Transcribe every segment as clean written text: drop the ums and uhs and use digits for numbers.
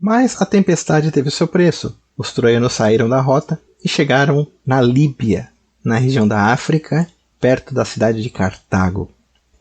Mas a tempestade teve seu preço. Os troianos saíram da rota e chegaram na Líbia, na região da África, perto da cidade de Cartago.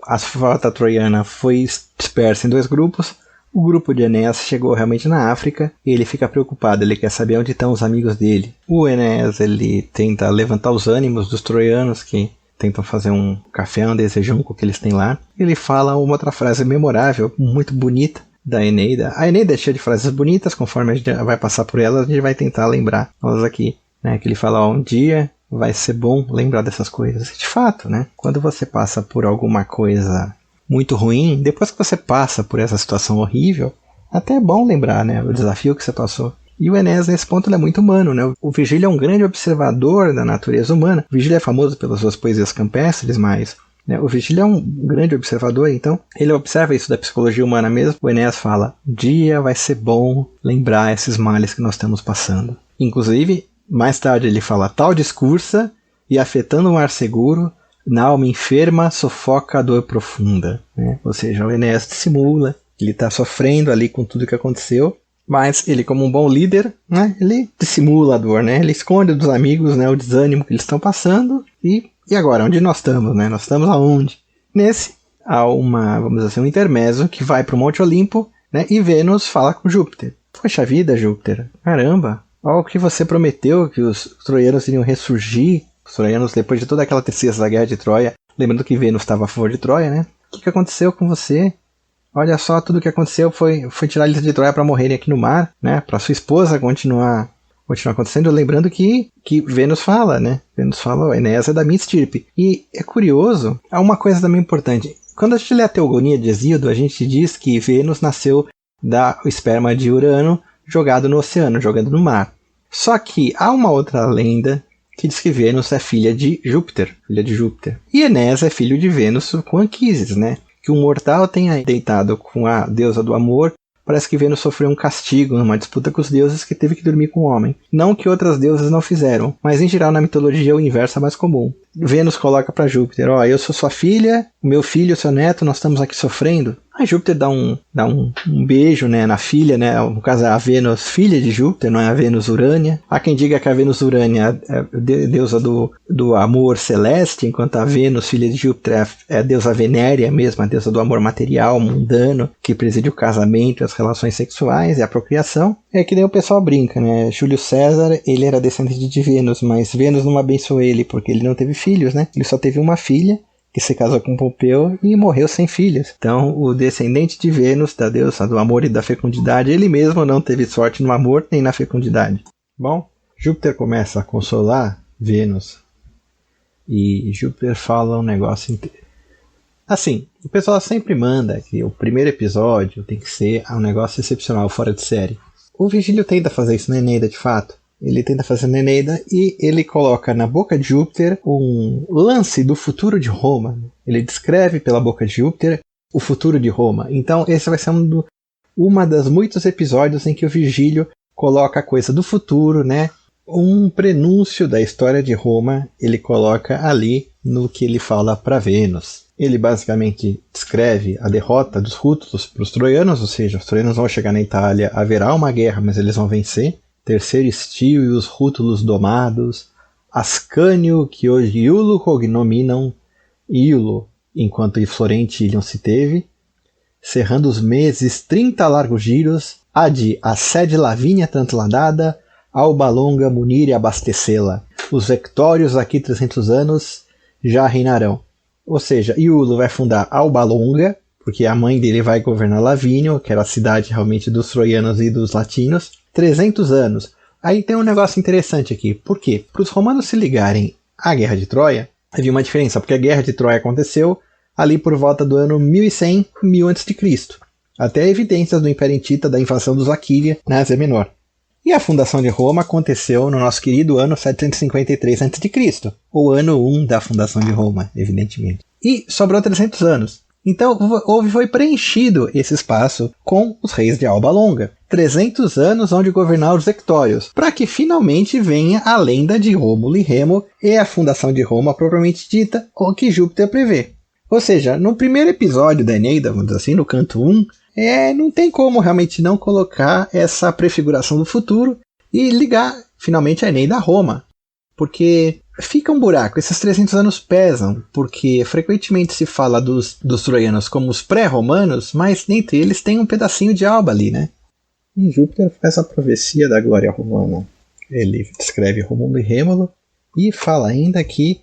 A frota troiana foi dispersa em 2 grupos. O grupo de Enéas chegou realmente na África e ele fica preocupado, ele quer saber onde estão os amigos dele. O Enéas ele tenta levantar os ânimos dos troianos que tentam fazer um café, um desejão com o que eles têm lá. Ele fala uma outra frase memorável, muito bonita, da Eneida. A Eneida é cheia de frases bonitas, conforme a gente vai passar por elas, a gente vai tentar lembrar elas aqui. Né? Que ele fala, um dia vai ser bom lembrar dessas coisas. De fato, né? Quando você passa por alguma coisa muito ruim, depois que você passa por essa situação horrível, até é bom lembrar, né, o desafio que você passou. E o Enéas, nesse ponto, ele é muito humano, né? O Virgílio é um grande observador da natureza humana. O Virgílio é famoso pelas suas poesias campestres, mas né, o Virgílio é um grande observador, então ele observa isso da psicologia humana mesmo. O Enéas fala, dia vai ser bom lembrar esses males que nós estamos passando. Inclusive, mais tarde ele fala, tal discursa e afetando um ar seguro, na alma enferma sufoca a dor profunda. Né? Ou seja, o Enéas dissimula, ele está sofrendo ali com tudo que aconteceu, mas ele, como um bom líder, né, ele dissimula a dor, né? Ele esconde dos amigos, né, o desânimo que eles estão passando. E agora, onde nós estamos? Né? Nós estamos aonde? Nesse, há vamos dizer assim, um intermezzo que vai para o Monte Olimpo, né, e Vênus fala com Júpiter. Poxa vida, Júpiter, caramba, olha o que você prometeu, que os troianos iriam ressurgir. Os troianos, depois de toda aquela tristeza da guerra de Troia, lembrando que Vênus estava a favor de Troia, né? O que aconteceu com você? Olha só, tudo o que aconteceu foi tirar eles de Troia para morrerem aqui no mar, né? Para sua esposa continuar acontecendo. Lembrando que Vênus fala, né? Vênus fala, Enéas é da minha estirpe. E é curioso, há uma coisa também importante. Quando a gente lê a Teogonia de Hesíodo, a gente diz que Vênus nasceu do esperma de Urano jogado no oceano, jogado no mar. Só que há uma outra lenda que diz que Vênus é filha de Júpiter. E Enéas é filho de Vênus com Anquises, né? Que um mortal tenha deitado com a deusa do amor, parece que Vênus sofreu um castigo numa disputa com os deuses que teve que dormir com o homem. Não que outras deusas não fizeram, mas em geral na mitologia o inverso é mais comum. Vênus coloca para Júpiter, eu sou sua filha, o meu filho, o seu neto, nós estamos aqui sofrendo. Aí Júpiter dá um beijo, né, na filha, né, no caso é a Vênus, filha de Júpiter, não é a Vênus Urânia. Há quem diga que a Vênus Urânia é a deusa do amor celeste, enquanto a Vênus, filha de Júpiter, é a deusa Venérea mesmo, a deusa do amor material, mundano, que preside o casamento, as relações sexuais e a procriação. É que nem o pessoal brinca, né, Júlio César, ele era descendente de Vênus, mas Vênus não abençoou ele porque ele não teve filhos, né, ele só teve uma filha, que se casou com Pompeu e morreu sem filhos. Então, o descendente de Vênus, da deusa do amor e da fecundidade, ele mesmo não teve sorte no amor nem na fecundidade. Bom, Júpiter começa a consolar Vênus e Júpiter fala um negócio inteiro. Assim, o pessoal sempre manda que o primeiro episódio tem que ser um negócio excepcional, fora de série. O Virgílio tenta fazer isso na Eneida, de fato. Ele tenta fazer na Eneida e ele coloca na boca de Júpiter um lance do futuro de Roma. Ele descreve pela boca de Júpiter o futuro de Roma. Então esse vai ser uma das muitos episódios em que o Virgílio coloca a coisa do futuro, né? Um prenúncio da história de Roma ele coloca ali no que ele fala para Vênus. Ele basicamente descreve a derrota dos rútulos para os troianos, ou seja, os troianos vão chegar na Itália, haverá uma guerra, mas eles vão vencer. Terceiro estio e os rútulos domados, Ascânio que hoje Iulo cognominam Iulo, enquanto em Florente Ilion se teve, cerrando os meses 30 largos giros, ad a sede Lavínia trantladada, Alba longa munir e abastecê-la. Os vectórios aqui 300 anos já reinarão. Ou seja, Iulo vai fundar Alba longa, porque a mãe dele vai governar Lavínio, que era a cidade realmente dos troianos e dos latinos, 300 anos. Aí tem um negócio interessante aqui. Por quê? Para os romanos se ligarem à Guerra de Troia, havia uma diferença, porque a Guerra de Troia aconteceu ali por volta do ano 1100, 1000 a.C. Até evidências do Império Hitita da invasão dos Aquília na Ásia Menor. E a fundação de Roma aconteceu no nosso querido ano 753 a.C., o ano 1 da fundação de Roma, evidentemente. E sobrou 300 anos. Então foi preenchido esse espaço com os reis de Alba Longa. 300 anos onde governar os Hectórios, para que finalmente venha a lenda de Rômulo e Remo e a fundação de Roma propriamente dita, o que Júpiter prevê. Ou seja, no primeiro episódio da Eneida, vamos dizer assim, no canto 1, não tem como realmente não colocar essa prefiguração do futuro e ligar finalmente a Eneida a Roma. Porque fica um buraco, esses 300 anos pesam, porque frequentemente se fala dos troianos como os pré-romanos, mas dentre eles tem um pedacinho de Alba ali, né? E Júpiter faz a profecia da glória romana. Ele descreve Rômulo e Rêmulo e fala ainda que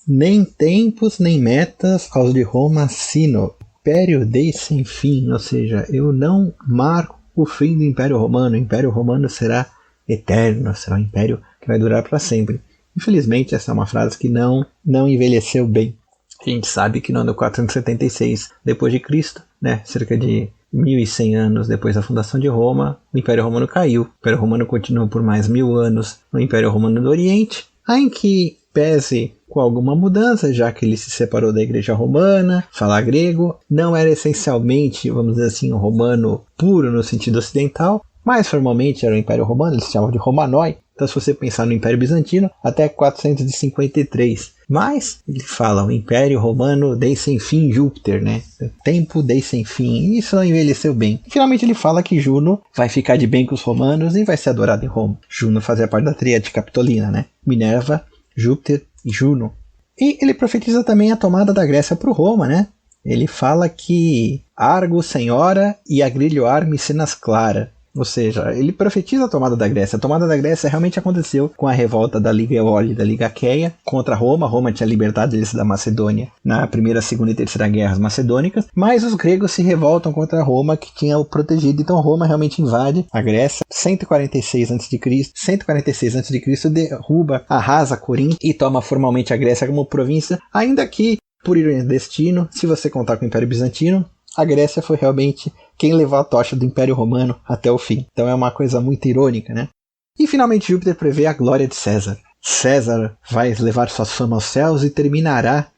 nem tempos nem metas aos de Roma sino, império dei sem fim, ou seja, eu não marco o fim do Império Romano, o Império Romano será eterno, será um império que vai durar para sempre. Infelizmente, essa é uma frase que não envelheceu bem. A gente sabe que no ano 476 depois de Cristo, né, cerca de 1100 anos depois da fundação de Roma, o Império Romano caiu. O Império Romano continuou por mais 1000 anos no Império Romano do Oriente, em que pese com alguma mudança, já que ele se separou da Igreja Romana, falar grego, não era essencialmente, vamos dizer assim, um romano puro no sentido ocidental, mas formalmente era o Império Romano, eles chamavam de Romanoi. Então, se você pensar no Império Bizantino, até 453. Mas ele fala, o Império Romano dei sem fim Júpiter, né? Tempo dei sem fim. E isso não envelheceu bem. Finalmente ele fala que Juno vai ficar de bem com os romanos e vai ser adorado em Roma. Juno fazia parte da tríade capitolina, né? Minerva, Júpiter e Juno. E ele profetiza também a tomada da Grécia por Roma, né? Ele fala que Argo senhora e agrilho arme cenas clara. Ou seja, ele profetiza a tomada da Grécia. A tomada da Grécia realmente aconteceu com a revolta da Liga Eólia e da Liga Aqueia contra Roma. Roma tinha libertado eles da Macedônia na primeira, segunda e terceira guerras macedônicas, mas os gregos se revoltam contra Roma, que tinha o protegido. Então Roma realmente invade a Grécia. 146 a.C., 146 a.C. derruba, arrasa Corinto e toma formalmente a Grécia como província, ainda que, por ironia do destino, se você contar com o Império Bizantino, a Grécia foi realmente quem levou a tocha do Império Romano até o fim. Então é uma coisa muito irônica, né? E finalmente Júpiter prevê a glória de César. César vai levar sua fama aos céus e terminará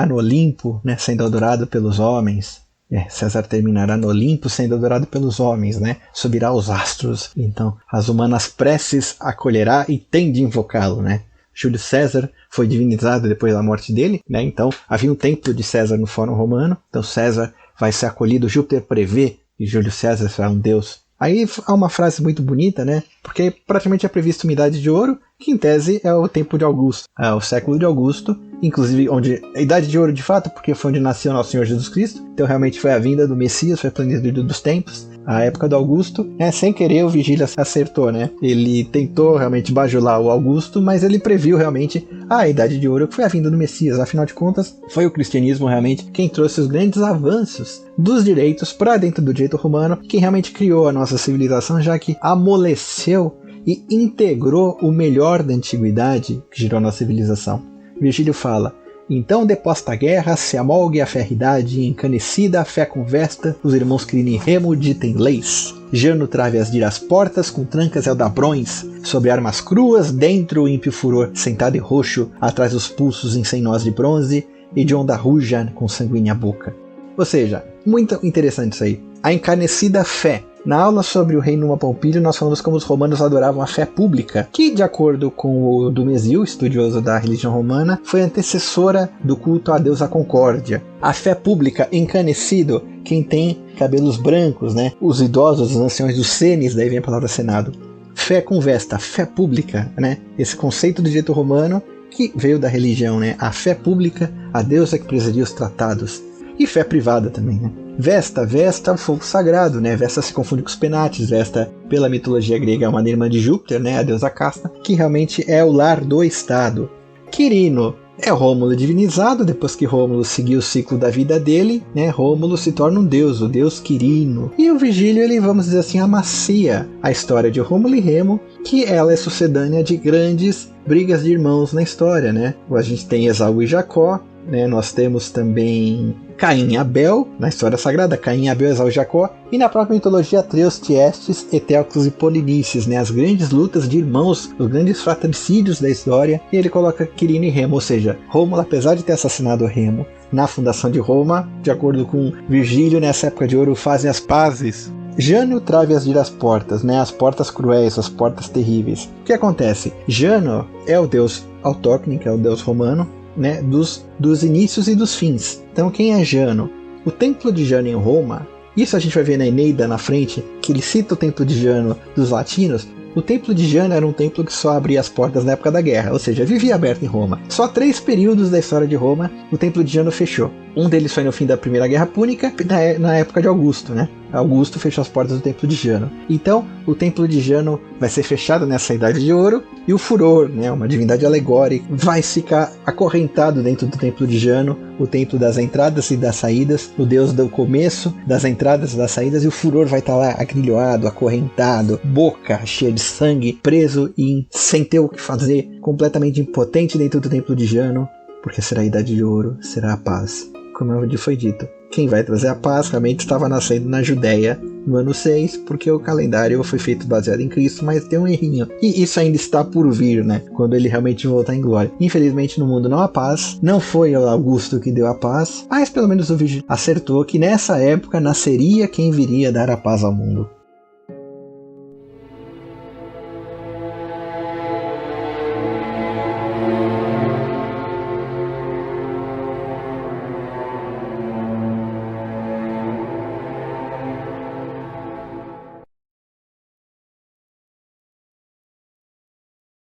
no Olimpo, né, sendo adorado pelos homens. César terminará no Olimpo sendo adorado pelos homens, né? Subirá aos astros. Então as humanas preces acolherá e tem de invocá-lo, né? Júlio César foi divinizado depois da morte dele, né? Então havia um templo de César no Fórum Romano. Então César vai ser acolhido, Júpiter prevê que Júlio César será um deus. Aí há uma frase muito bonita, né? Porque praticamente é previsto uma idade de ouro, que em tese é o tempo de Augusto, é o século de Augusto, inclusive onde a idade de ouro de fato, porque foi onde nasceu nosso Senhor Jesus Cristo, então realmente foi a vinda do Messias, foi a plenitude dos tempos, a época do Augusto, né? Sem querer o Vigílio acertou, né? Ele tentou realmente bajular o Augusto, mas ele previu realmente a idade de ouro, que foi a vinda do Messias. Afinal de contas, foi o cristianismo realmente quem trouxe os grandes avanços dos direitos para dentro do direito romano, quem realmente criou a nossa civilização, já que amoleceu e integrou o melhor da antiguidade que gerou a nossa civilização. Virgílio fala: então, deposta a guerra, se amolgue a ferridade, encanecida a fé convesta, os irmãos Quirino e Remo ditem leis. Jano trave as diras portas, com trancas eldabrões, sobre armas cruas, dentro o ímpio furor, sentado e roxo, atrás os pulsos em 100 nós de bronze, e de onda ruja com sanguínea boca. Ou seja, muito interessante isso aí. A encanecida fé. Na aula sobre o rei Numa Pompílio, nós falamos como os romanos adoravam a fé pública, que, de acordo com o Dumézil, estudioso da religião romana, foi antecessora do culto à deusa Concórdia. A fé pública, encanecido, quem tem cabelos brancos, né? Os idosos, os anciões dos senes, daí vem a palavra senado. Fé convesta, fé pública, né? Esse conceito do direito romano que veio da religião, né? A fé pública, a deusa que presidia os tratados. E fé privada também, né? Vesta, fogo sagrado, né? Vesta se confunde com os penates. Vesta, pela mitologia grega, é uma irmã de Júpiter, né? A deusa casta, que realmente é o lar do Estado. Quirino é Rômulo divinizado. Depois que Rômulo seguiu o ciclo da vida dele, né? Rômulo se torna um deus, o deus Quirino. E o Vigílio, ele, vamos dizer assim, amacia a história de Rômulo e Remo, que ela é sucedânea de grandes brigas de irmãos na história, né? A gente tem Esaú e Jacó, né? Nós temos também Caim e Abel, na história sagrada, Caim, Abel, Esaú e Jacó, e na própria mitologia Atreus, Tiestes, Etéoclos e Polinices, né? As grandes lutas de irmãos, os grandes fratricídios da história, e ele coloca Quirino e Remo, ou seja, Rômulo, apesar de ter assassinado Remo na fundação de Roma, de acordo com Virgílio, nessa época de ouro, fazem as pazes. Jano trave as diras portas, né? As portas cruéis, as portas terríveis. O que acontece? Jano é o deus autóctone, que é o deus romano, né, dos inícios e dos fins. Então quem é Jano? O templo de Jano em Roma Isso a gente vai ver na Eneida na frente, que ele cita o templo de Jano dos latinos. O templo de Jano era um templo que só abria as portas na época da guerra, ou seja, vivia aberto em Roma. Só 3 períodos da história de Roma o templo de Jano fechou. Um deles foi no fim da Primeira Guerra Púnica, na época de Augusto, né? Augusto fechou as portas do templo de Jano. Então, o templo de Jano vai ser fechado nessa Idade de Ouro, e o Furor, né, uma divindade alegórica, vai ficar acorrentado dentro do templo de Jano, o templo das entradas e das saídas, o deus do começo, das entradas e das saídas, e o Furor vai estar lá agrilhoado, acorrentado, boca cheia de sangue, preso e sem ter o que fazer, completamente impotente dentro do templo de Jano, porque será a Idade de Ouro, será a paz. Como foi dito, quem vai trazer a paz realmente estava nascendo na Judéia no ano 6, porque o calendário foi feito baseado em Cristo, mas tem um errinho. E isso ainda está por vir, né? Quando ele realmente voltar em glória. Infelizmente no mundo não há paz, não foi o Augusto que deu a paz, mas pelo menos o vídeo acertou que nessa época nasceria quem viria dar a paz ao mundo.